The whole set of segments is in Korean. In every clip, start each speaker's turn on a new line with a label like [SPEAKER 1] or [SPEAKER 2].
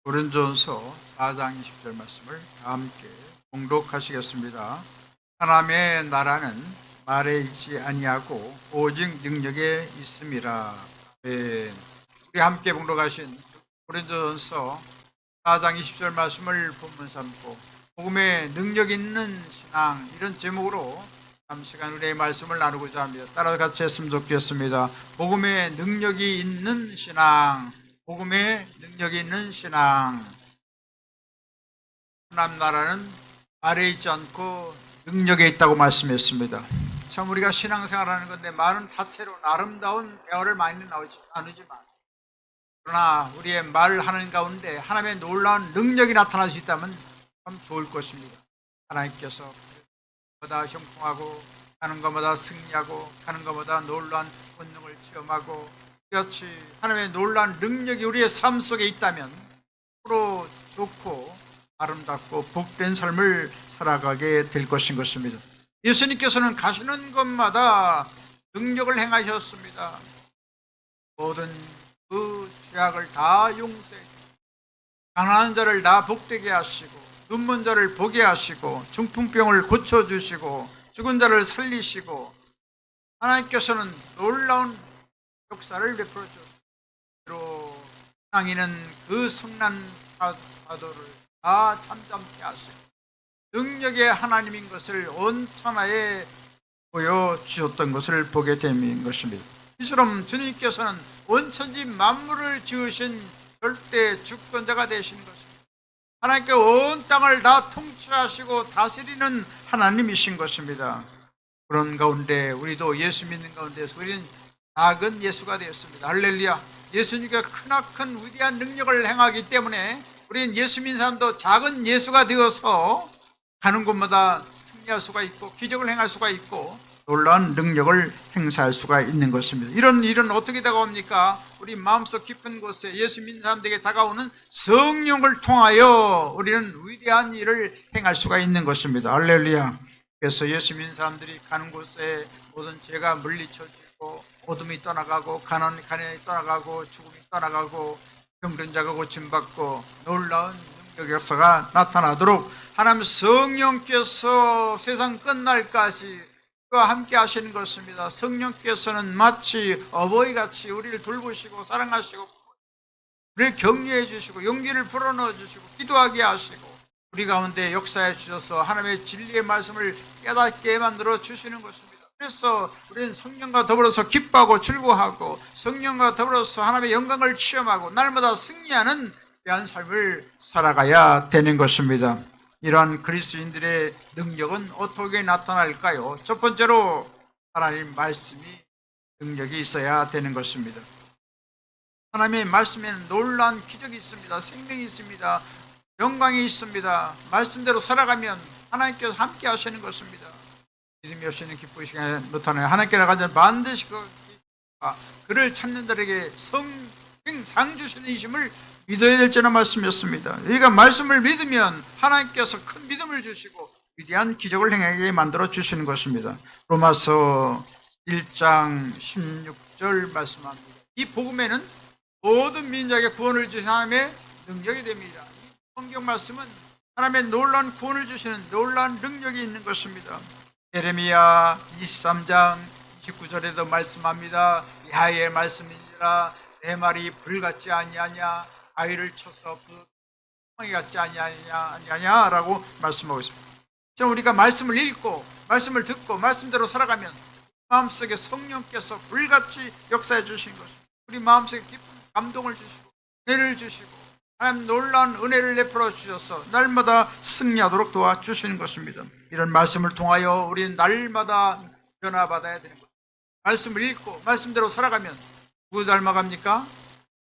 [SPEAKER 1] 고린도전서 4장 20절 말씀을 다 함께 봉독하시겠습니다. 하나님의 나라는 말에 있지 아니하고 오직 능력에 있음이라. 아멘. 우리 함께 봉독하신 고린도전서 4장 20절 말씀을 본문 삼고 복음의 능력 있는 신앙, 이런 제목으로 잠시간 우리의 말씀을 나누고자 합니다. 따라 같이 했으면 좋겠습니다. 복음의 능력이 있는 신앙, 복음의 능력이 있는 신앙. 하나님 나라는 말에 있지 않고 능력에 있다고 말씀했습니다. 참 우리가 신앙생활하는 건데 말은 다채로운 아름다운 대화를 많이 나누지만, 그러나 우리의 말을 하는 가운데 하나님의 놀라운 능력이 나타날 수 있다면 참 좋을 것입니다. 하나님께서 보다 형통하고 가는 것마다 승리하고 가는 것마다 놀라운 본능을 체험하고, 이같이 하나님의 놀라운 능력이 우리의 삶 속에 있다면 서로 좋고 아름답고 복된 삶을 살아가게 될 것입니다. 예수님께서는 가시는 곳마다 능력을 행하셨습니다. 모든 그 죄악을 다 용서해 주시고, 가난한 자를 다 복되게 하시고, 눈먼 자를 보게 하시고, 중풍병을 고쳐주시고, 죽은 자를 살리시고, 하나님께서는 놀라운 역사를 베풀어 주셨습니다. 땅에는 그 성난 파도를 다 잠잠케 하시고 능력의 하나님인 것을 온 천하에 보여주셨던 것을 보게 된 것입니다. 이처럼 주님께서는 온 천지 만물을 지으신 절대 주권자가 되신 것입니다. 하나님께 온 땅을 다 통치하시고 다스리는 하나님이신 것입니다. 그런 가운데 우리도 예수 믿는 가운데서 우리는 작은 예수가 되었습니다. 할렐루야. 예수님께 크나큰 위대한 능력을 행하기 때문에 우리는 예수 믿는 사람도 작은 예수가 되어서 가는 곳마다 승리할 수가 있고 기적을 행할 수가 있고 놀라운 능력을 행사할 수가 있는 것입니다. 이런 일은 어떻게 다가옵니까? 우리 마음속 깊은 곳에 예수 믿는 사람들에게 다가오는 성령을 통하여 우리는 위대한 일을 행할 수가 있는 것입니다. 할렐루야. 그래서 예수 믿는 사람들이 가는 곳에 모든 죄가 물리쳐지고 어둠이 떠나가고 가난이 떠나가고 죽음이 떠나가고 병든 자가 고침받고 놀라운 능력 역사가 나타나도록 하나님 성령께서 세상 끝날까지 그와 함께 하시는 것입니다. 성령께서는 마치 어버이같이 우리를 돌보시고 사랑하시고 우리를 격려해 주시고 용기를 불어넣어 주시고 기도하게 하시고 우리 가운데 역사해 주셔서 하나님의 진리의 말씀을 깨닫게 만들어 주시는 것입니다. 그래서 우리는 성령과 더불어서 기뻐하고 즐거워하고 성령과 더불어서 하나님의 영광을 체험하고 날마다 승리하는 귀한 삶을 살아가야 되는 것입니다. 이러한 그리스도인들의 능력은 어떻게 나타날까요? 첫 번째로 하나님 말씀이 능력이 있어야 되는 것입니다. 하나님의 말씀에는 놀라운 기적이 있습니다. 생명이 있습니다. 영광이 있습니다. 말씀대로 살아가면 하나님께서 함께 하시는 것입니다. 믿음이 없이는 기쁘시게 못하나요? 하나님께 나가면 반드시 그를 찾는 자에게 상 주시는 이심을 믿어야 될지라 말씀이었습니다. 우리가 말씀을 믿으면 하나님께서 큰 믿음을 주시고 위대한 기적을 행하게 만들어 주시는 것입니다. 로마서 1장 16절 말씀합니다. 이 복음에는 모든 민족에게 구원을 주신 하나님의 능력이 됩니다. 이 성경 말씀은 하나님의 놀라운 구원을 주시는 놀라운 능력이 있는 것입니다. 예레미야 23장 29절에도 말씀합니다. 야훼의 말씀이니라 내 말이 불같지 아니하냐 아이를 쳐서 부엉이 같지 아니하냐 라고 말씀하고 있습니다. 자, 우리가 말씀을 읽고 말씀을 듣고 말씀대로 살아가면 마음속에 성령께서 불같이 역사해 주신 것입니다. 우리 마음속에 깊은 감동을 주시고 은혜를 주시고 하나님 놀라운 은혜를 내풀어 주셔서 날마다 승리하도록 도와주시는 것입니다. 이런 말씀을 통하여 우리는 날마다 변화받아야 되는 것입니다. 말씀을 읽고 말씀대로 살아가면 누구 닮아갑니까?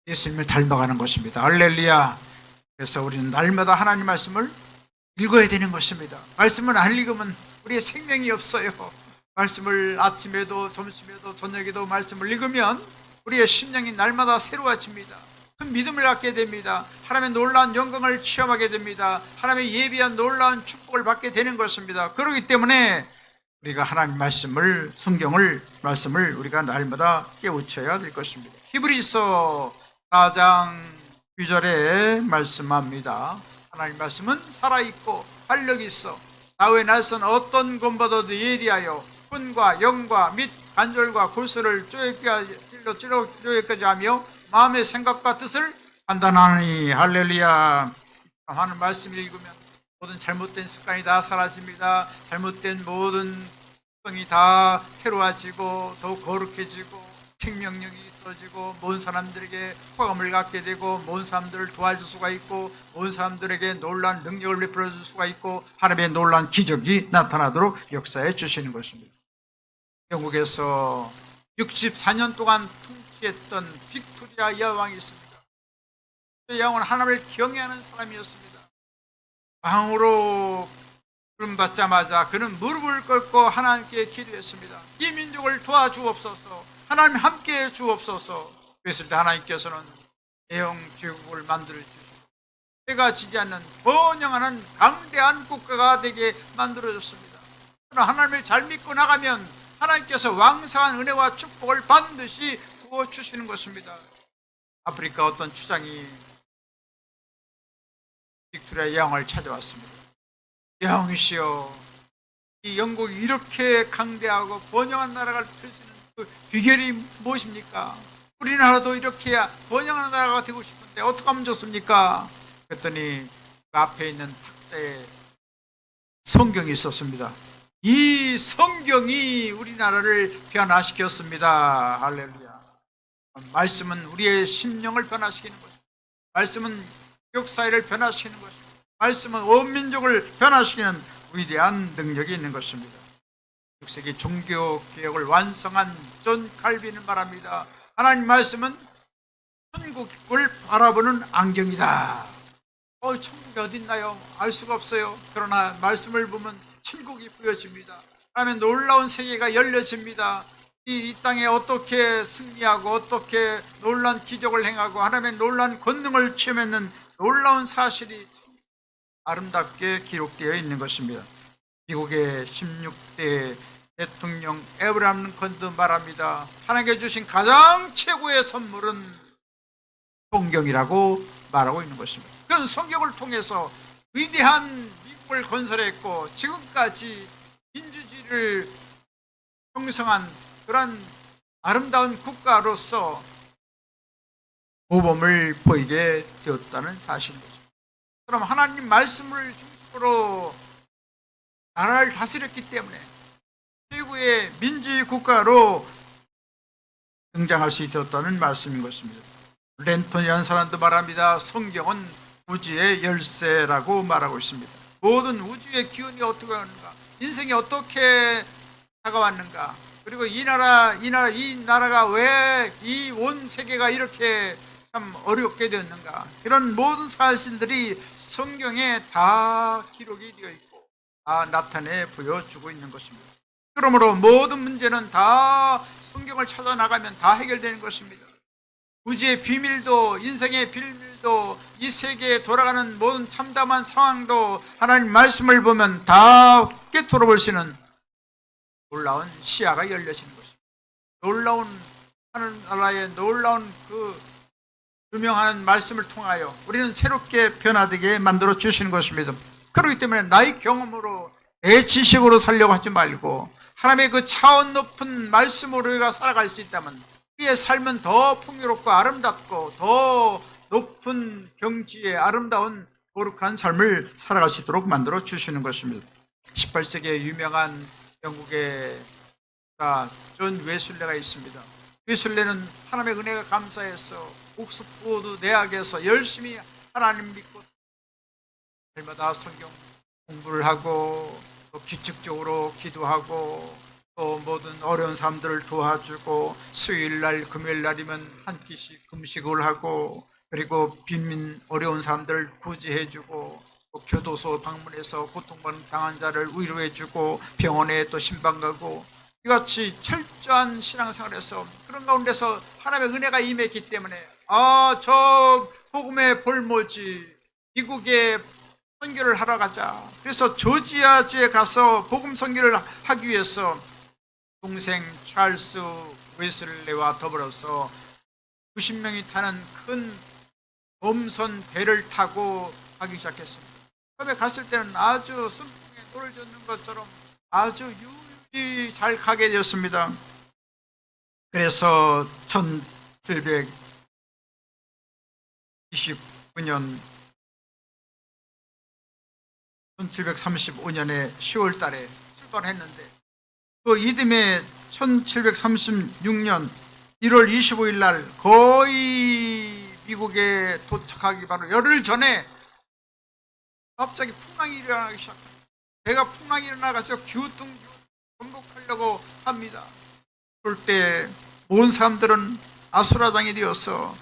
[SPEAKER 1] 예수님을 닮아가는 것입니다. 할렐루야. 그래서 우리는 날마다 하나님 말씀을 읽어야 되는 것입니다. 말씀을 안 읽으면 우리의 생명이 없어요. 말씀을 아침에도 점심에도 저녁에도 말씀을 읽으면 우리의 심령이 날마다 새로워집니다. 큰 믿음을 갖게 됩니다. 하나님의 놀라운 영광을 체험하게 됩니다. 하나님의 예비한 놀라운 축복을 받게 되는 것입니다. 그렇기 때문에 우리가 하나님 말씀을 말씀을 우리가 날마다 깨우쳐야 될 것입니다. 히브리서 4장 2절에 말씀합니다. 하나님 말씀은 살아있고 활력이 있어 좌우의 날선 어떤 검보다도 예리하여 혼과 영과 및 관절과 골수를 쪼개까지 하며 마음의 생각과 뜻을 판단하니. 할렐루야. 하는 말씀 읽으면 모든 잘못된 습관이 다 사라집니다. 잘못된 모든 습성이 다 새로워지고 더욱 거룩해지고 생명력이 있어지고 모든 사람들에게 호감을 갖게 되고 모든 사람들을 도와줄 수가 있고 모든 사람들에게 놀라운 능력을 베풀어 줄 수가 있고 하나님의 놀라운 기적이 나타나도록 역사해 주시는 것입니다. 영국에서 64년 동안 통치했던 빅토리아 여왕이 있습니다. 그 여왕은 하나님을 경외하는 사람이었습니다. 왕으로 부름받자마자 그는 무릎을 꿇고 하나님께 기도했습니다. 이 민족을 도와주옵소서, 하나님 함께해 주옵소서. 그랬을 때 하나님께서는 대영 제국을 만들어 주시고 해가 지지 않는 번영하는 강대한 국가가 되게 만들어졌습니다. 하나님을 잘 믿고 나가면 하나님께서 왕성한 은혜와 축복을 반드시 부어주시는 것입니다. 아프리카 어떤 추장이 빅토리아 여왕을 찾아왔습니다. 여왕이시여, 이 영국이 이렇게 강대하고 번영한 나라가 될 수 있는 그 비결이 무엇입니까? 우리나라도 이렇게 번영한 나라가 되고 싶은데 어떻게 하면 좋습니까? 그랬더니 그 앞에 있는 탁자에 성경이 있었습니다. 이 성경이 우리나라를 변화시켰습니다. 할렐루야. 말씀은 우리의 심령을 변화시키는 것입니다. 말씀은 역사를 변화시키는 것입니다. 말씀은 온 민족을 변화시키는 위대한 능력이 있는 것입니다. 6세기 종교개혁을 완성한 존 칼빈은 말합니다. 하나님 말씀은 천국을 바라보는 안경이다. 천국이 어디 있나요? 알 수가 없어요. 그러나 말씀을 보면 천국이 보여집니다. 하나님의 놀라운 세계가 열려집니다. 이 땅에 어떻게 승리하고 어떻게 놀라운 기적을 행하고 하나님의 놀라운 권능을 체험했는 놀라운 사실이 아름답게 기록되어 있는 것입니다. 미국의 16대 대통령 에브라함 링컨도 말합니다. 하나님께 주신 가장 최고의 선물은 성경이라고 말하고 있는 것입니다. 그는 성경을 통해서 위대한 미국을 건설했고 지금까지 민주주의를 형성한 그런 아름다운 국가로서 모범을 보이게 되었다는 사실입니다. 그럼 하나님 말씀을 중심으로 나라를 다스렸기 때문에 최고의 민주주의 국가로 등장할 수 있었다는 말씀인 것입니다. 랜턴이라는 사람도 말합니다. 성경은 우주의 열쇠라고 말하고 있습니다. 모든 우주의 기운이 어떻게 하는가, 인생이 어떻게 다가왔는가, 그리고 이 나라가 왜 이 온 세계가 이렇게 참 어렵게 되었는가, 이런 모든 사실들이 성경에 다 기록이 되어 있고 다 나타내 보여주고 있는 것입니다. 그러므로 모든 문제는 다 성경을 찾아 나가면 다 해결되는 것입니다. 우주의 비밀도 인생의 비밀도 이 세계에 돌아가는 모든 참담한 상황도 하나님 말씀을 보면 다 깨트려 볼 수 있는 놀라운 시야가 열려지는 것입니다. 놀라운 하늘나라의 놀라운 그 유명한 말씀을 통하여 우리는 새롭게 변화되게 만들어 주시는 것입니다. 그렇기 때문에 나의 경험으로 내 지식으로 살려고 하지 말고 하나님의 그 차원 높은 말씀으로 우리가 살아갈 수 있다면 우리의 삶은 더 풍요롭고 아름답고 더 높은 경지의 아름다운 거룩한 삶을 살아갈 수 있도록 만들어 주시는 것입니다. 18세기에 유명한 영국의 존 웨슬레가 있습니다. 웨슬레는 하나님의 은혜가 감사해서 옥스포드 대학에서 열심히 하나님 믿고 날마다 성경 공부를 하고 또 규칙적으로 기도하고 또 모든 어려운 사람들을 도와주고 수요일날 금요일날이면 한 끼씩 금식을 하고 그리고 빈민 어려운 사람들을 구제해주고 또 교도소 방문해서 고통받는 당한 자를 위로해주고 병원에 또 신방 가고 이같이 철저한 신앙생활에서 그런 가운데서 하나님의 은혜가 임했기 때문에 저 복음의 볼모지 미국에 선교를 하러 가자. 그래서 조지아주에 가서 복음 선교를 하기 위해서 동생 찰스 웨슬레와 더불어서 90명이 타는 큰 돔선 배를 타고 가기 시작했습니다. 처음에 갔을 때는 아주 순풍에 노를 젓는 것처럼 아주 유유히 잘 가게 되었습니다. 그래서 1735년에 10월 달에 출발했는데 그 이듬해 1736년 1월 25일 날 거의 미국에 도착하기 바로 열흘 전에 갑자기 풍랑이 일어나기 시작합니다. 배가 풍랑이 일어나가지고 기우뚱 전복하려고 합니다. 그럴 때 온 사람들은 아수라장이 되어서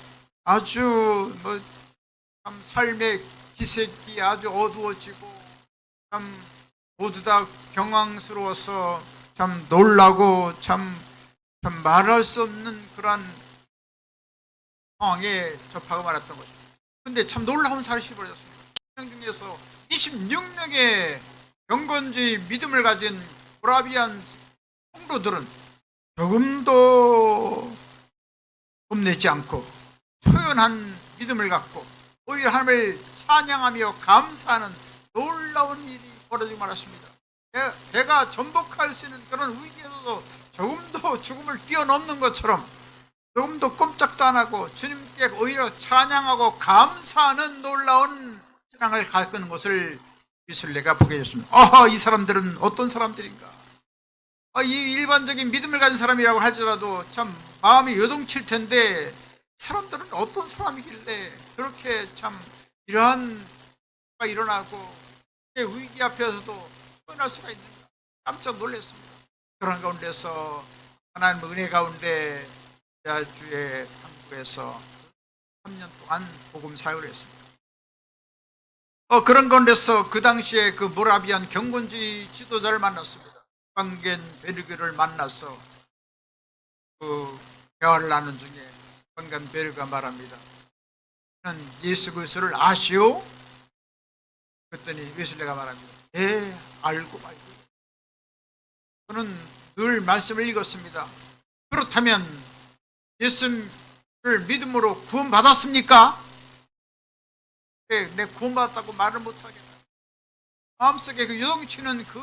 [SPEAKER 1] 아주 참 삶의 기색이 아주 어두워지고 참 모두 다 경황스러워서 참 놀라고 참 말할 수 없는 그런 상황에 접하고 말았던 것입니다. 그런데 참 놀라운 사실이 벌어졌습니다. 중에서 26명의 경건주의 믿음을 가진 모라비안 성도들은 조금도 겁내지 않고 초연한 믿음을 갖고 오히려 하나님을 찬양하며 감사하는 놀라운 일이 벌어지고 말았습니다. 배가 전복할 수 있는 그런 위기에서도 조금도 죽음을 뛰어넘는 것처럼 조금도 꼼짝도 안 하고 주님께 오히려 찬양하고 감사하는 놀라운 신앙을 가꾸는 것을 이슬레가 보게 됐습니다. 아하, 이 사람들은 어떤 사람들인가? 이 일반적인 믿음을 가진 사람이라고 할지라도 참 마음이 요동칠 텐데 사람들은 어떤 사람이길래 그렇게 참 이러한 가 일어나고 위기 앞에서도 표현할 수가 있는가? 깜짝 놀랐습니다. 그런 가운데서 하나님의 은혜 가운데 주의 한국에서 3년 동안 복음 사역을 했습니다. 그런 가운데서 그 당시에 그 모라비안 경건주의 지도자를 만났습니다. 스판겐베르그를 만나서 그 대화를 나눈 중에 스판겐베르그가 말합니다. 너는 예수 그리스도를 아시오? 그랬더니 웨슬레가 말합니다. 예, 알고 말고. 저는 늘 말씀을 읽었습니다. 그렇다면 예수를 믿음으로 구원받았습니까? 내 구원받았다고 말을 못하겠다. 마음속에 그 요동치는 그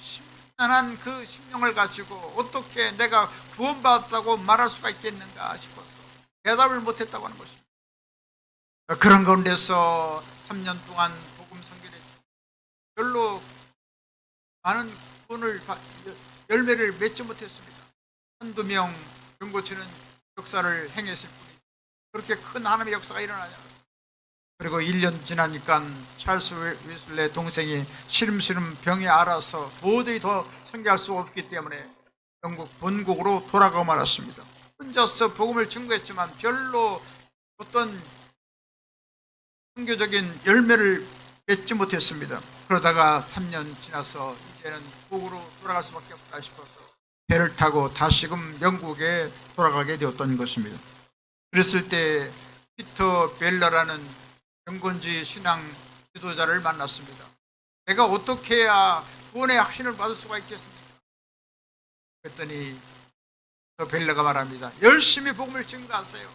[SPEAKER 1] 심란한 그 심령을 가지고 어떻게 내가 구원받았다고 말할 수가 있겠는가 싶어서 대답을 못했다고 하는 것입니다. 그런 가운데서 3년 동안 복음 선교를 별로 많은 구원을 열매를 맺지 못했습니다. 한두 명 병고치는 역사를 행했을 뿐이죠. 그렇게 큰 하나님의 역사가 일어나지 않았습니다. 그리고 1년 지나니까 찰스 웨슬레 동생이 시름시름 병이 알아서 도저히 더 선교할 수 없기 때문에 영국 본국으로 돌아가고 말았습니다. 혼자서 복음을 증거했지만 별로 어떤 선교적인 열매를 맺지 못했습니다. 그러다가 3년 지나서 이제는 북으로 돌아갈 수밖에 없다 싶어서 배를 타고 다시금 영국에 돌아가게 되었던 것입니다. 그랬을 때 피터 벨러라는 경건주의 신앙 지도자를 만났습니다. 내가 어떻게 해야 구원의 확신을 받을 수가 있겠습니까? 그랬더니 벨러가 말합니다. 열심히 복음을 증거하세요.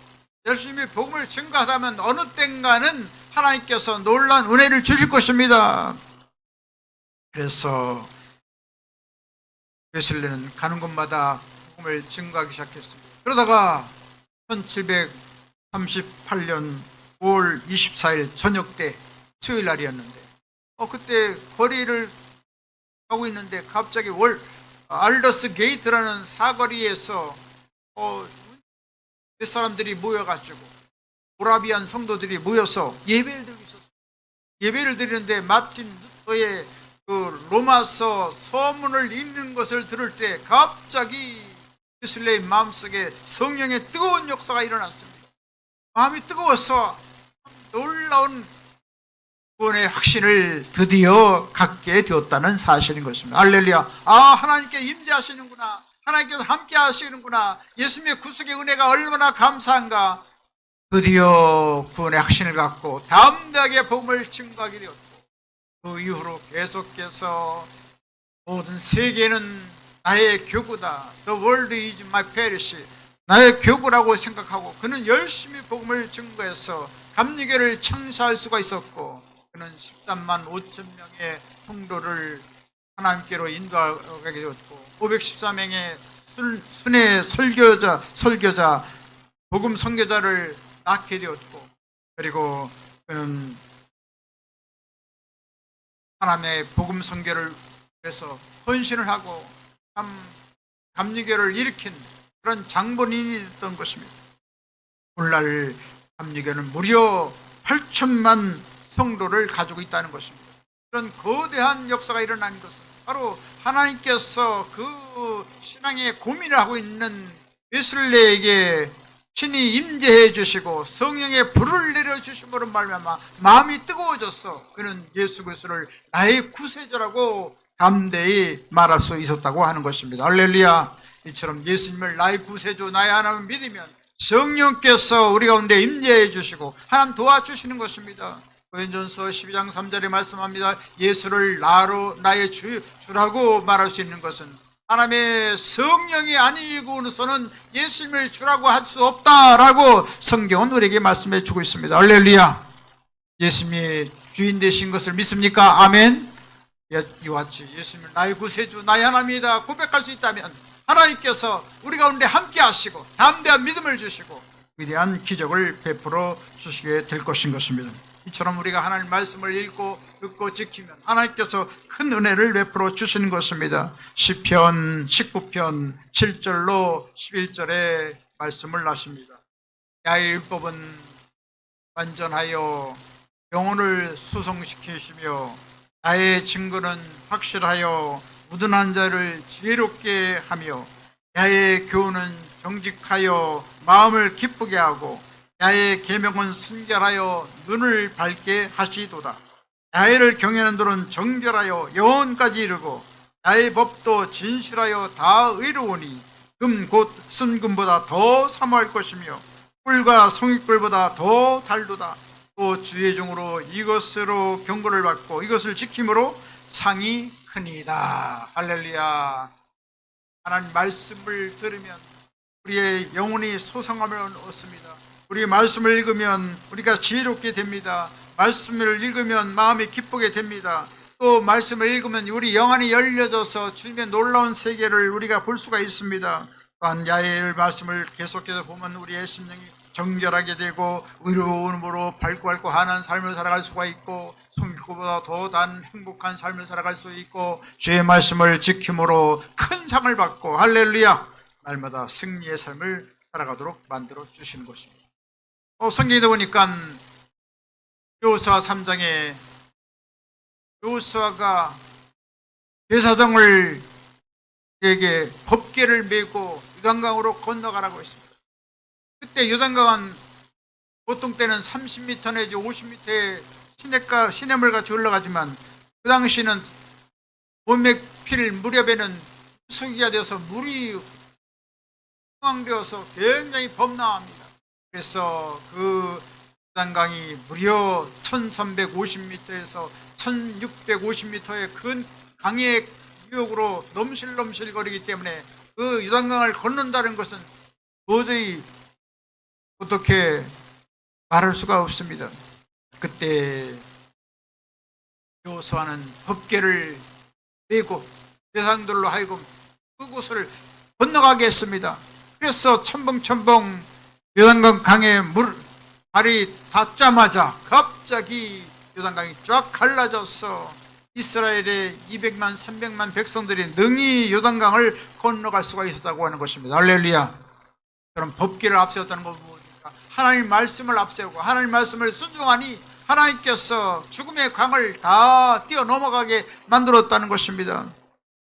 [SPEAKER 1] 열심히 복음을 증거하다면 어느 땐가는 하나님께서 놀라운 은혜를 주실 것입니다. 그래서 웨슬레는 가는 곳마다 복음을 증거하기 시작했습니다. 그러다가 1738년 5월 24일 저녁 때 수요일 날이었는데 그때 거리를 가고 있는데 갑자기 알더스 게이트라는 사거리에서 몇 사람들이 모여가지고 모라비안 성도들이 모여서 예배를 드리고 있었어요. 예배를 드리는데 마틴 루터의 그 로마서 서문을 읽는 것을 들을 때 갑자기 웨슬레의 마음속에 성령의 뜨거운 역사가 일어났습니다. 마음이 뜨거워서 놀라운 구원의 확신을 드디어 갖게 되었다는 사실인 것입니다. 할렐루야. 하나님께 임재하시는구나. 하나님께서 함께 하시는구나. 예수님의 구속의 은혜가 얼마나 감사한가. 드디어 구원의 확신을 갖고 담대하게 복음을 증거하게 되었고 그 이후로 계속해서 모든 세계는 나의 교구다. The world is my parish. 나의 교구라고 생각하고 그는 열심히 복음을 증거해서 감리교를 창시할 수가 있었고, 그는 13만 5천 명의 성도를 하나님께로 인도하게 되었고, 514명의 순회 설교자, 복음 선교자를 낳게 되었고, 그리고 그는 하나님의 복음 선교를 위해서 헌신을 하고 참 감리교를 일으킨 그런 장본인이 됐던 것입니다. 오늘날 감리교는 무려 8천만 성도를 가지고 있다는 것입니다. 그런 거대한 역사가 일어난 것은 바로 하나님께서 그 신앙에 고민을 하고 있는 웨슬레에게 신이 임재해 주시고 성령의 불을 내려주심으로 말미암아 마음이 뜨거워졌어. 그는 예수 그리스도를 나의 구세주라고 담대히 말할 수 있었다고 하는 것입니다. 할렐루야. 이처럼 예수님을 나의 구세주, 나의 하나님을 믿으면 성령께서 우리 가운데 임재해 주시고 하나님 도와주시는 것입니다. 고린도전서 12장 3절에 말씀합니다. 예수를 나의 주라고 말할 수 있는 것은 하나님의 성령이 아니고서는 예수님을 주라고 할 수 없다라고 성경은 우리에게 말씀해 주고 있습니다. 할렐루야. 예수님이 주인 되신 것을 믿습니까? 아멘. 이와 같이 예수님을 나의 구세주, 나의 하나님이다 고백할 수 있다면 하나님께서 우리 가운데 함께 하시고 담대한 믿음을 주시고 위대한 기적을 베풀어 주시게 될 것인 것입니다. 이처럼 우리가 하나님 말씀을 읽고 듣고 지키면 하나님께서 큰 은혜를 베풀어 주시는 것입니다. 시편 19편 7절로 11절에 말씀을 하십니다. 야의 율법은 완전하여 영혼을 수성시키시며 나의 증거는 확실하여 무든한 자를 지혜롭게 하며 야의 교훈은 정직하여 마음을 기쁘게 하고 야의 계명은 순결하여 눈을 밝게 하시도다. 야의를 경외하는 들은 정결하여 영혼까지 이르고 야의 법도 진실하여 다 의로우니 금 곧 쓴금보다 더 사모할 것이며 꿀과 송이꿀보다 더 달도다. 또 주의 종으로 이것으로 경고를 받고 이것을 지킴으로 상이 크니이다. 할렐루야. 하나님 말씀을 들으면 우리의 영혼이 소성함을 얻습니다. 우리 말씀을 읽으면 우리가 지혜롭게 됩니다. 말씀을 읽으면 마음이 기쁘게 됩니다. 또 말씀을 읽으면 우리 영안이 열려져서 주님의 놀라운 세계를 우리가 볼 수가 있습니다. 또한 야의 말씀을 계속해서 보면 우리의 심령이 정결하게 되고 의로움으로 밝고 환한 삶을 살아갈 수가 있고 송이보다 더 단 행복한 삶을 살아갈 수 있고 주의 말씀을 지킴으로 큰 상을 받고 할렐루야 날마다 승리의 삶을 살아가도록 만들어 주시는 것입니다. 성경에 보니까 여호수아 3장에 여호수아가 제사장을 에게 법궤를 메고 요단강으로 건너가라고 했습니다. 그때 요단강은 보통 때는 30m 내지 50m의 시냇물같이 흘러가지만 그 당시는 몸에 필 무렵에는 수기가 되어서 물이 흥황되어서 굉장히 범람합니다. 그래서 그 요단강이 무려 1350m에서 1650m의 큰 강의 유역으로 넘실넘실거리기 때문에 그 요단강을 건넌다는 것은 도저히 어떻게 말할 수가 없습니다. 그때 여호수아는 법궤를 메고 제사장들로 하여금 그곳을 건너가게 했습니다. 그래서 첨벙첨벙 요단강 강에 발이 닿자마자 갑자기 요단강이 쫙 갈라져서 이스라엘의 200만 300만 백성들이 능히 요단강을 건너갈 수가 있었다고 하는 것입니다. 할렐루야. 그럼 법궤를 앞세웠다는 건 뭡니까? 하나님 말씀을 앞세우고 하나님 말씀을 순종하니 하나님께서 죽음의 강을 다 뛰어넘어가게 만들었다는 것입니다.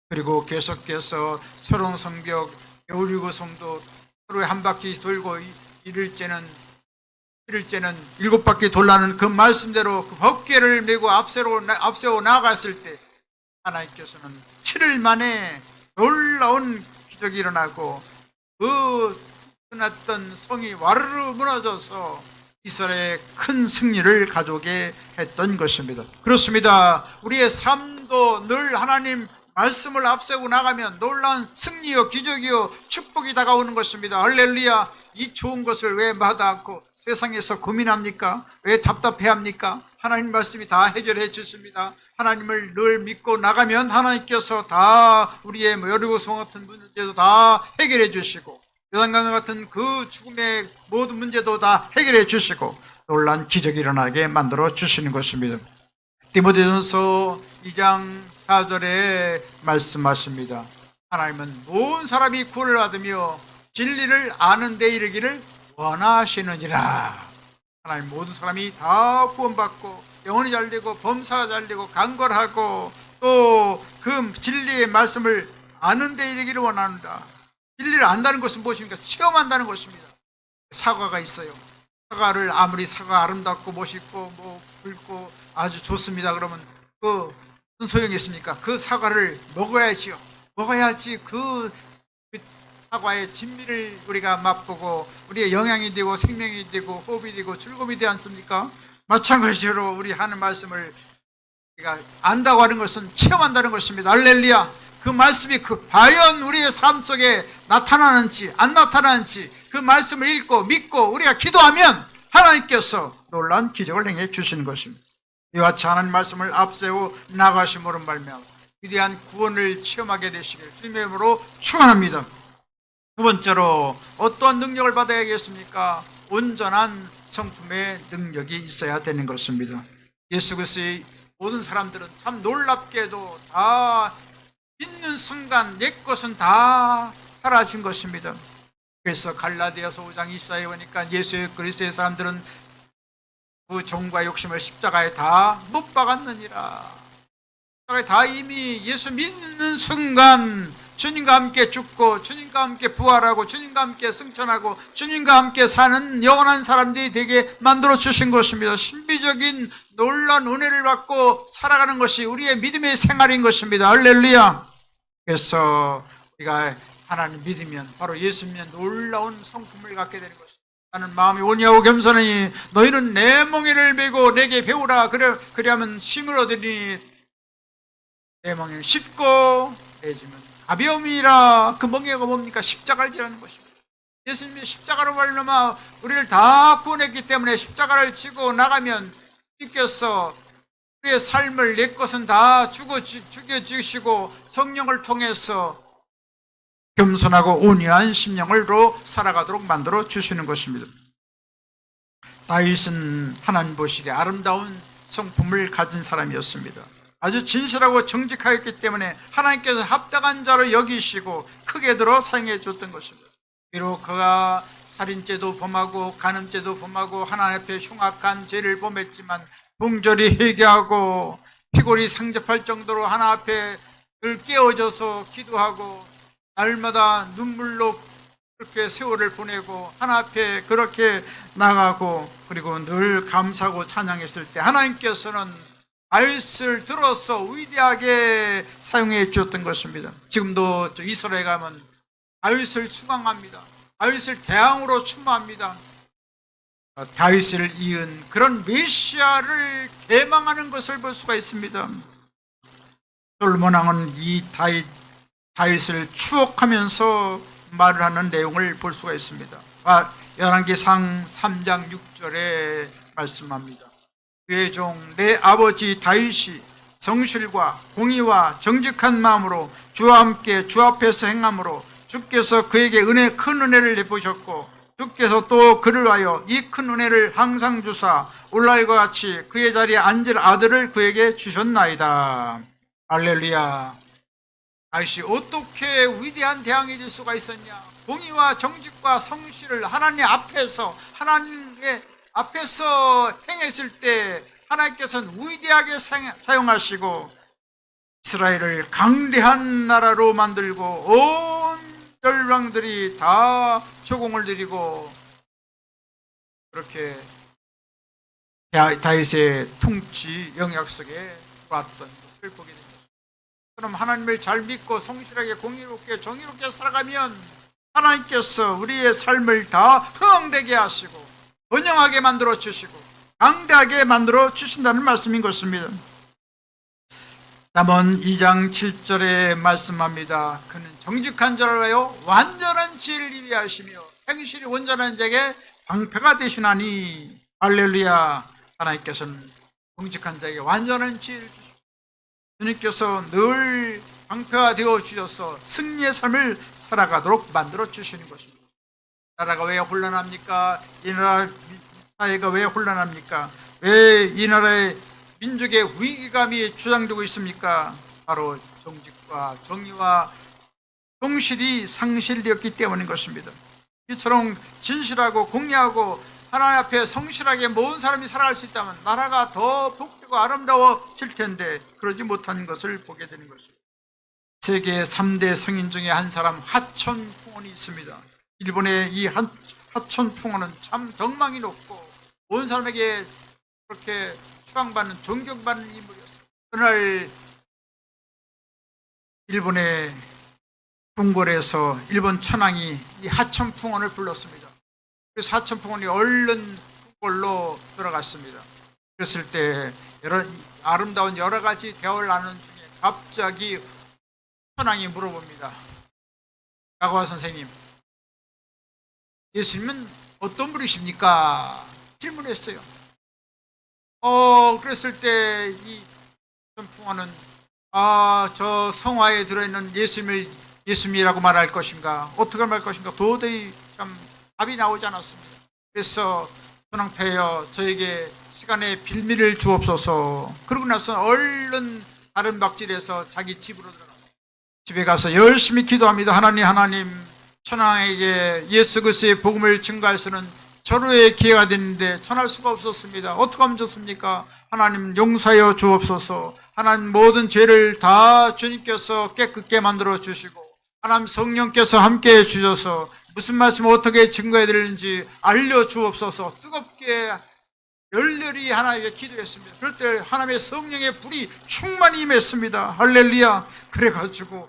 [SPEAKER 1] 그리고 계속해서 새로운 성벽, 여리고 성도 하루에 한 바퀴 돌고 이를째는 7바퀴 돌라는 그 말씀대로 그 법궤를 메고 앞세워 나아갔을 때 하나님께서는 7일 만에 놀라운 기적이 일어나고 그 끝났던 성이 와르르 무너져서 이스라엘의 큰 승리를 가져오게 했던 것입니다. 그렇습니다. 우리의 삶도 늘 하나님 말씀을 앞세우고 나가면 놀라운 승리요 기적이요 축복이 다가오는 것입니다. 할렐루야. 이 좋은 것을 왜 마다 않고 세상에서 고민합니까? 왜 답답해합니까? 하나님 말씀이 다 해결해 주십니다. 하나님을 늘 믿고 나가면 하나님께서 다 우리의 여리고성 같은 문제도 다 해결해 주시고 요단강 같은 그 죽음의 모든 문제도 다 해결해 주시고 놀라운 기적이 일어나게 만들어 주시는 것입니다. 디모데전서 2장 4절에 말씀하십니다. 하나님은 모든 사람이 구원을 받으며 진리를 아는 데 이르기를 원하시느니라. 하나님 모든 사람이 다 구원받고 영혼이 잘되고 범사가 잘되고 강건하고 또 그 진리의 말씀을 아는 데 이르기를 원한다. 진리를 안다는 것은 무엇입니까? 체험한다는 것입니다. 사과가 있어요. 사과를 아무리 사과 아름답고 멋있고 뭐 굵고 아주 좋습니다 그러면 그 무슨 소용이 있습니까? 그 사과를 먹어야지요. 먹어야지 그 사과의 진미를 우리가 맛보고 우리의 영양이 되고 생명이 되고 호흡이 되고 즐거움이 되지 않습니까? 마찬가지로 우리 하는 말씀을 우리가 안다고 하는 것은 체험한다는 것입니다. 할렐루야. 그 말씀이 과연 우리의 삶 속에 나타나는지 안 나타나는지 그 말씀을 읽고 믿고 우리가 기도하면 하나님께서 놀라운 기적을 행해 주시는 것입니다. 이와 같이 하나님 말씀을 앞세워 나가심으로 말미암아 위대한 구원을 체험하게 되시길 주님의 이름으로 축원합니다. 두 번째로 어떠한 능력을 받아야겠습니까? 온전한 성품의 능력이 있어야 되는 것입니다. 예수 그리스도의 모든 사람들은 참 놀랍게도 다 믿는 순간 내 것은 다 사라진 것입니다. 그래서 갈라디아서 5장 24절에 보니까 예수 그리스도의 사람들은 그 정과 욕심을 십자가에 다 못 박았느니라. 십자가에 다 이미 예수 믿는 순간 주님과 함께 죽고 주님과 함께 부활하고 주님과 함께 승천하고 주님과 함께 사는 영원한 사람들이 되게 만들어 주신 것입니다. 신비적인 놀라운 은혜를 받고 살아가는 것이 우리의 믿음의 생활인 것입니다. 할렐루야. 그래서 우리가 하나님 믿으면 바로 예수 믿으면 놀라운 성품을 갖게 되는 것입니다. 나는 마음이 온유하고 겸손하니 너희는 내 멍에를 메고 내게 배우라. 그리하면 힘을 얻으리니 내 멍에는 쉽고 내 짐은 가벼움이라. 그 멍에가 뭡니까? 십자가를 지라는 것입니다. 예수님이 십자가로 말미암아 우리를 다 구원했기 때문에 십자가를 지고 나가면 주님께서 우리의 삶을 내 것은 다 죽여주시고 성령을 통해서 겸손하고 온유한 심령으로 살아가도록 만들어 주시는 것입니다. 다윗은 하나님 보시기에 아름다운 성품을 가진 사람이었습니다. 아주 진실하고 정직하였기 때문에 하나님께서 합당한 자로 여기시고 크게 들어 사용해 줬던 것입니다. 비록 그가 살인죄도 범하고 간음죄도 범하고 하나님 앞에 흉악한 죄를 범했지만 봉절히 회개하고 피골이 상접할 정도로 하나님 앞에 늘 깨어져서 기도하고 날마다 눈물로 그렇게 세월을 보내고 하나님 앞에 그렇게 나가고 그리고 늘 감사하고 찬양했을 때 하나님께서는 다윗을 들어서 위대하게 사용해 주었던 것입니다. 지금도 이스라엘에 가면 다윗을 추앙합니다. 다윗을 대왕으로 추모합니다. 다윗을 이은 그런 메시아를 개망하는 것을 볼 수가 있습니다. 솔로몬 왕은 이 다윗을 추억하면서 말을 하는 내용을 볼 수가 있습니다. 열왕기상 3장 6절에 말씀합니다. 그의 종 내 아버지 다윗이 성실과 공의와 정직한 마음으로 주와 함께 주 앞에서 행함으로 주께서 그에게 큰 은혜를 베푸셨고 주께서 또 그를 위하여 이 큰 은혜를 항상 주사 오늘날과 같이 그의 자리에 앉을 아들을 그에게 주셨나이다. 할렐루야. 다윗이 어떻게 위대한 대왕이 될 수가 있었냐? 공의와 정직과 성실을 하나님 앞에서 행했을 때 하나님께서는 위대하게 사용하시고 이스라엘을 강대한 나라로 만들고 온 열방들이 다 조공을 드리고 그렇게 다윗의 통치 영역 속에 왔던 것을 보게 됩니다. 그럼 하나님을 잘 믿고 성실하게 공의롭게 정의롭게 살아가면 하나님께서 우리의 삶을 다 흥되게 하시고 번영하게 만들어 주시고 강대하게 만들어 주신다는 말씀인 것입니다. 잠언 2장 7절에 말씀합니다. 그는 정직한 자를 위하여 완전한 지혜를 예비하시며 행실이 온전한 자에게 방패가 되시나니. 할렐루야. 하나님께서는 정직한 자에게 완전한 지혜를 주시고 주님께서 늘 방패가 되어 주셔서 승리의 삶을 살아가도록 만들어 주시는 것입니다. 나라가 왜 혼란합니까? 이 나라 사회가 왜 혼란합니까? 왜 이 나라의 민족의 위기감이 주장되고 있습니까? 바로 정직과 정의와 성실이 상실되었기 때문인 것입니다. 이처럼 진실하고 공의하고 하나님 앞에 성실하게 모든 사람이 살아갈 수 있다면 나라가 더 복되고 아름다워질 텐데 그러지 못한 것을 보게 되는 것입니다. 세계 3대 성인 중에 한 사람 하천풍원이 있습니다. 일본의 이 하천풍원은 참 덕망이 높고 온 사람에게 그렇게 추앙받는 존경받는 인물이었습니다. 그날 일본의 궁궐에서 일본 천황이 이 하천풍원을 불렀습니다. 그래서 하천풍원이 얼른 궁궐로 들어갔습니다. 그랬을 때 아름다운 여러 가지 대화를 나누는 중에 갑자기 천황이 물어봅니다. 가고와 선생님, 예수님은 어떤 분이십니까? 질문했어요. 그랬을 때 이 하천풍원은 저 성화에 들어있는 예수님이라고 말할 것인가, 어떻게 말할 것인가 도저히 참 답이 나오지 않았습니다. 그래서 천황폐하여 저에게 시간의 빌미를 주옵소서. 그러고 나서 얼른 다른 박질에서 자기 집으로 들어갔어요. 집에 가서 열심히 기도합니다. 하나님, 천황에게 예수 그리스도의 복음을 증거할 수는 절호의 기회가 됐는데 전할 수가 없었습니다. 어떻게 하면 좋습니까? 하나님 용서하여 주옵소서. 하나님 모든 죄를 다 주님께서 깨끗게 만들어 주시고 하나님 성령께서 함께해 주셔서 무슨 말씀을 어떻게 증거해야 되는지 알려주옵소서. 뜨겁게 열렬히 하나님께 기도했습니다. 그럴 때 하나님의 성령의 불이 충만히 임했습니다. 할렐루야. 그래가지고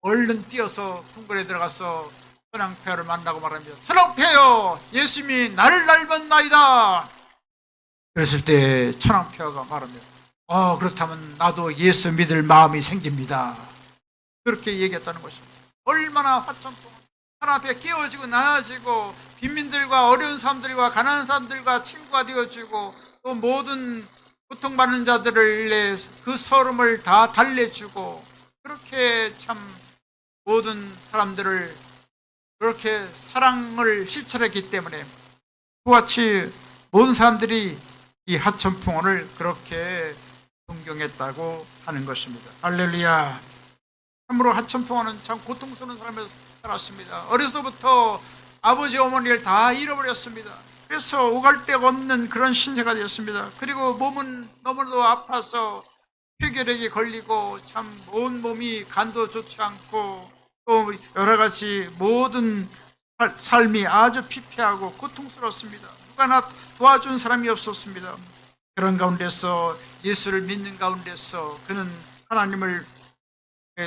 [SPEAKER 1] 얼른 뛰어서 궁궐에 들어가서 천황폐하를 만나고 말합니다. 천황폐하여, 예수님이 나를 닮았나이다. 그랬을 때 천황폐하가 말합니다. 그렇다면 나도 예수 믿을 마음이 생깁니다. 그렇게 얘기했다는 것입니다. 얼마나 하천풍 하나님 앞에 깨어지고 나아지고 빈민들과 어려운 사람들과 가난한 사람들과 친구가 되어주고 또 모든 고통받는 자들을 그 서름을 다 달래주고 그렇게 참 모든 사람들을 그렇게 사랑을 실천했기 때문에 그같이 모든 사람들이 이 하천풍원을 그렇게 존경했다고 하는 것입니다. 할렐루야. 참으로 하천풍원은 참 고통스러운 삶에서 살았습니다. 어려서부터 아버지 어머니를 다 잃어버렸습니다. 그래서 오갈 데가 없는 그런 신세가 되었습니다. 그리고 몸은 너무나도 아파서 폐결핵이 걸리고 참 온 몸이 간도 좋지 않고 또 여러 가지 모든 삶이 아주 피폐하고 고통스럽습니다. 누가 나 도와준 사람이 없었습니다. 그런 가운데서 예수를 믿는 가운데서 그는 하나님을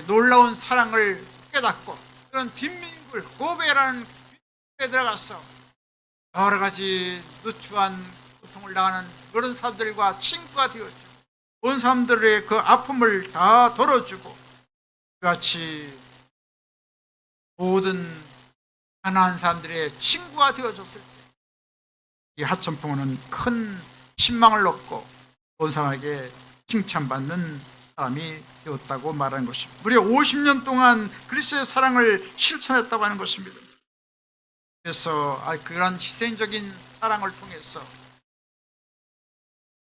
[SPEAKER 1] 놀라운 사랑을 깨닫고 그런 빈민굴 고베라는 빈민굴에 들어가서 여러 가지 누추한 고통을 당하는 그런 사람들과 친구가 되어주고 온 사람들의 그 아픔을 다 덜어주고 그같이 모든 가난한 사람들의 친구가 되어줬을 때 이 하천풍원은 큰 신망을 얻고 온 사람에게 칭찬받는 사람이 되었다고 말하는 것입니다. 무려 50년 동안 그리스도의 사랑을 실천했다고 하는 것입니다. 그래서 그런 희생적인 사랑을 통해서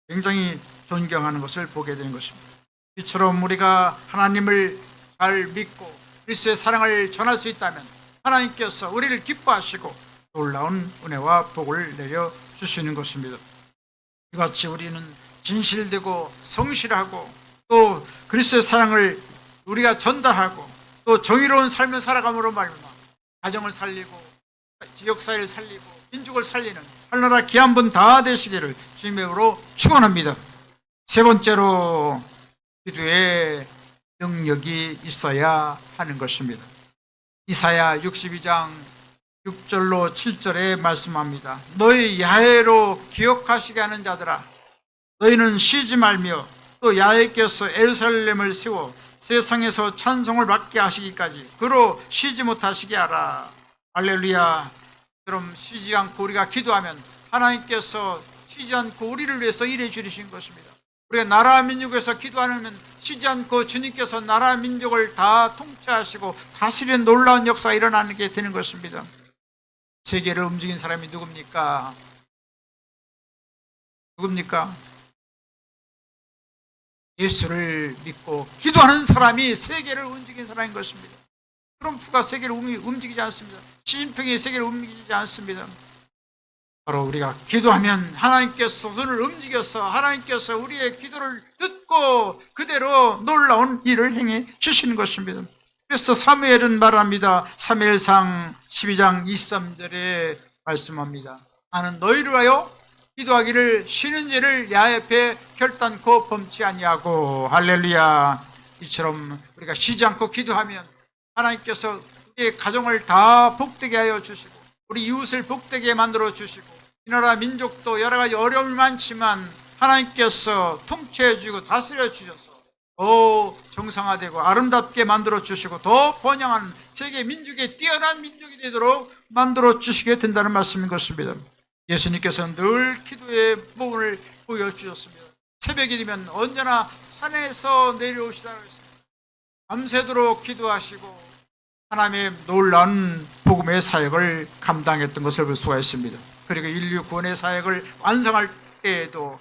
[SPEAKER 1] 굉장히 존경하는 것을 보게 되는 것입니다. 이처럼 우리가 하나님을 잘 믿고 그리스도의 사랑을 전할 수 있다면 하나님께서 우리를 기뻐하시고 놀라운 은혜와 복을 내려주시는 것입니다. 이같이 우리는 진실되고 성실하고 또 그리스도의 사랑을 우리가 전달하고 또 정의로운 삶을 살아감으로 말미암아 가정을 살리고 지역사회를 살리고 민족을 살리는 하늘나라 귀한 분 다 되시기를 주님의 이름으로 축원합니다. 세 번째로 기도에 능력이 있어야 하는 것입니다. 이사야 62장 6절로 7절에 말씀합니다. 너희 야훼로 기억하시게 하는 자들아, 너희는 쉬지 말며 또 야훼께서 예루살렘을 세워 세상에서 찬송을 받게 하시기까지 그로 쉬지 못하시게 하라. 할렐루야. 그럼 쉬지 않고 우리가 기도하면 하나님께서 쉬지 않고 우리를 위해서 일해 주신 것입니다. 우리가 나라 민족에서 기도하면 쉬지 않고 주님께서 나라 민족을 다 통치하시고 다스리는 놀라운 역사가 일어나는 게 되는 것입니다. 세계를 움직인 사람이 누굽니까? 누굽니까? 예수를 믿고 기도하는 사람이 세계를 움직인 사람인 것입니다. 트럼프가 세계를 움직이지 않습니다. 시진핑이 세계를 움직이지 않습니다. 바로 우리가 기도하면 하나님께서 그를 움직여서 하나님께서 우리의 기도를 듣고 그대로 놀라운 일을 행해 주시는 것입니다. 그래서 사무엘은 말합니다. 사무엘상 12장 23절에 말씀합니다. 나는 너희를 위하여 기도하기를 쉬는 일을 야훼 결단코 범치 아니하고. 할렐루야. 이처럼 우리가 쉬지 않고 기도하면 하나님께서 우리의 가정을 다 복되게 하여 주시고 우리 이웃을 복되게 만들어 주시고 이 나라 민족도 여러 가지 어려움이 많지만 하나님께서 통치해 주고 다스려 주셔서 더 정상화되고 아름답게 만들어 주시고 더 번영하는 세계 민족의 뛰어난 민족이 되도록 만들어 주시게 된다는 말씀인 것입니다. 예수님께서는 늘 기도의 부분을 보여주셨습니다. 새벽이 되면 언제나 산에서 내려오시다 그랬습니다. 밤새도록 기도하시고 하나님의 놀라운 복음의 사역을 감당했던 것을 볼 수가 있습니다. 그리고 인류 구원의 사역을 완성할 때에도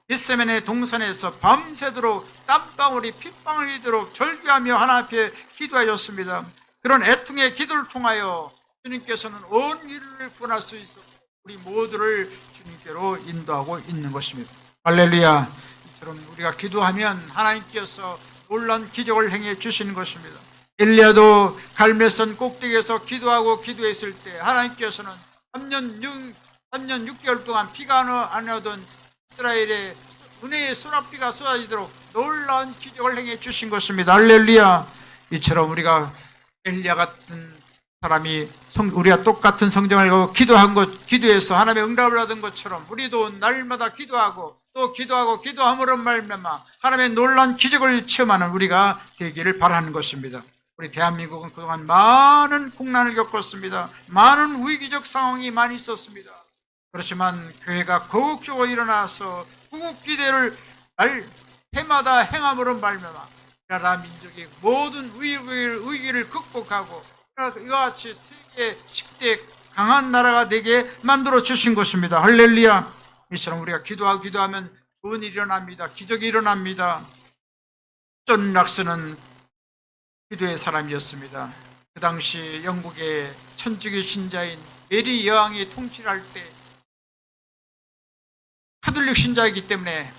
[SPEAKER 1] 겟세마네 동산에서 밤새도록 땀방울이 핏방울이 되도록 절규하며 하나님 앞에 기도하셨습니다. 그런 애통의 기도를 통하여 주님께서는 온 인류를 구원할 수 있어 우리 모두를 주님께로 인도하고 있는 것입니다. 할렐루야. 이처럼 우리가 기도하면 하나님께서 놀라운 기적을 행해 주시는 것입니다. 엘리야도 갈멜산 꼭대기에서 기도했을 때 하나님께서는 3년 6개월 동안 비가 안 오던 이스라엘에 은혜의 소낙비가 쏟아지도록 놀라운 기적을 행해 주신 것입니다. 할렐루야. 이처럼 우리가 엘리야 같은 사람이 우리가 똑같은 성경을 기도해서 하나님의 응답을 받은 것처럼 우리도 날마다 기도하고 또 기도함으로 말미암아 하나님의 놀라운 기적을 체험하는 우리가 되기를 바라는 것입니다. 우리 대한민국은 그동안 많은 국난을 겪었습니다. 많은 위기적 상황이 많이 있었습니다. 그렇지만 교회가 거국적으로 일어나서 구국기대를 해마다 행함으로 말미암아 나라 민족의 모든 위기를 극복하고 이와 같이 세계 10대 강한 나라가 되게 만들어 주신 것입니다. 할렐루야. 이처럼 우리가 기도하면 좋은 일이 일어납니다. 기적이 일어납니다. 존 락스는 기도의 사람이었습니다. 그 당시 영국의 천주교 신자인 메리 여왕이 통치를 할 때 카톨릭 신자이기 때문에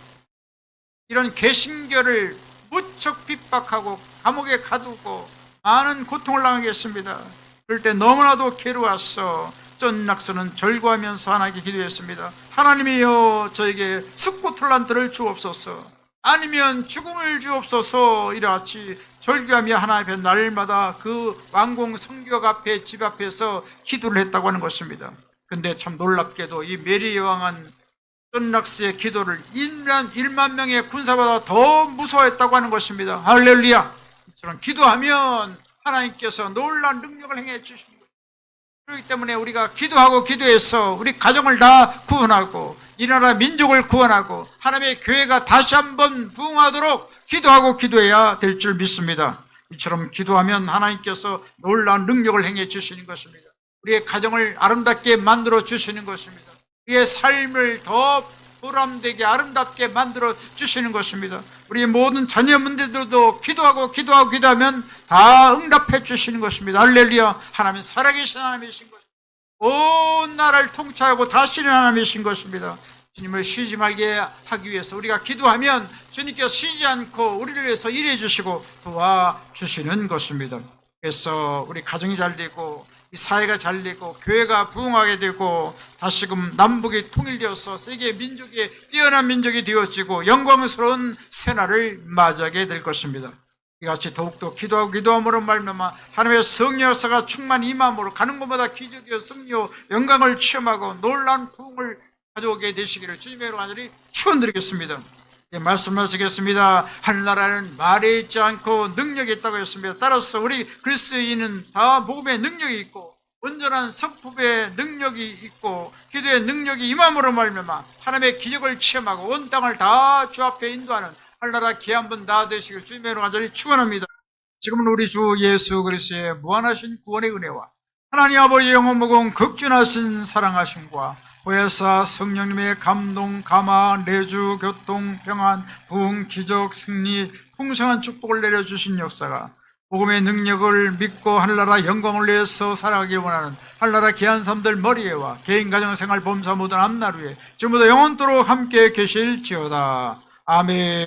[SPEAKER 1] 이런 개신교를 무척 핍박하고 감옥에 가두고 많은 고통을 당하게 했습니다. 그럴 때 너무나도 괴로웠어. 존 락스는 절구하면서 하나님께 기도했습니다. 하나님이여 저에게 스코틀란드를 주옵소서 아니면 죽음을 주옵소서. 이같이 절규하며 하나님 앞에 날마다 그 왕궁 성벽 앞에 집 앞에서 기도를 했다고 하는 것입니다. 근데 참 놀랍게도 이 메리 여왕은 존 락스의 기도를 1만 명의 군사보다 더 무서워했다고 하는 것입니다. 할렐루야. 이처럼 기도하면 하나님께서 놀라운 능력을 행해 주십니다. 그렇기 때문에 우리가 기도해서 우리 가정을 다 구원하고 이 나라 민족을 구원하고 하나님의 교회가 다시 한번 부흥하도록 기도해야 될 줄 믿습니다. 이처럼 기도하면 하나님께서 놀라운 능력을 행해 주시는 것입니다. 우리의 가정을 아름답게 만들어 주시는 것입니다. 우리의 삶을 더 보람되게 아름답게 만들어 주시는 것입니다. 우리 모든 자녀 문제들도 기도하면 다 응답해 주시는 것입니다. 할렐루야. 하나님 살아계신 하나님이신 것입니다. 온 나라를 통치하고 다스리는 하나님이신 것입니다. 주님을 쉬지 말게 하기 위해서 우리가 기도하면 주님께서 쉬지 않고 우리를 위해서 일해 주시고 도와주시는 것입니다. 그래서 우리 가정이 잘 되고 이 사회가 잘 되고 교회가 부흥하게 되고 다시금 남북이 통일되어서 세계 민족의 뛰어난 민족이 되어지고 영광스러운 새날을 맞이하게 될 것입니다. 이같이 더욱더 기도함으로 말미암아 하나님의 성령 역사가 충만히 임함으로 가는 곳마다 기적이요 승리요 영광을 체험하고 놀라운 부흥을 가져오게 되시기를 주님의 이름으로 간절히 축원드리겠습니다. 말씀하시겠습니다. 하늘나라는 말에 있지 않고 능력이 있다고 했습니다. 따라서 우리 그리스도인은 다 복음의 능력이 있고 온전한 성품의 능력이 있고 기도의 능력이 임함으로 말미암아 하나님의 기적을 체험하고 온 땅을 다 주 앞에 인도하는 하늘나라 귀한 분 다 되시길 주님의 이름으로 간절히 축원합니다. 지금은 우리 주 예수 그리스도의 무한하신 구원의 은혜와 하나님 아버지 영원 무궁 극진하신 사랑하심과 보혜사 성령님의 감동, 감화, 내주, 교통, 평안, 부흥, 기적, 승리, 풍성한 축복을 내려주신 역사가 복음의 능력을 믿고 하늘나라 영광을 위해서 살아가길 원하는 하늘나라 귀한 사람들 머리에와 개인 가정생활 범사 모든 앞날 위에 지금부터 영원토록 함께 계실지어다. 아멘.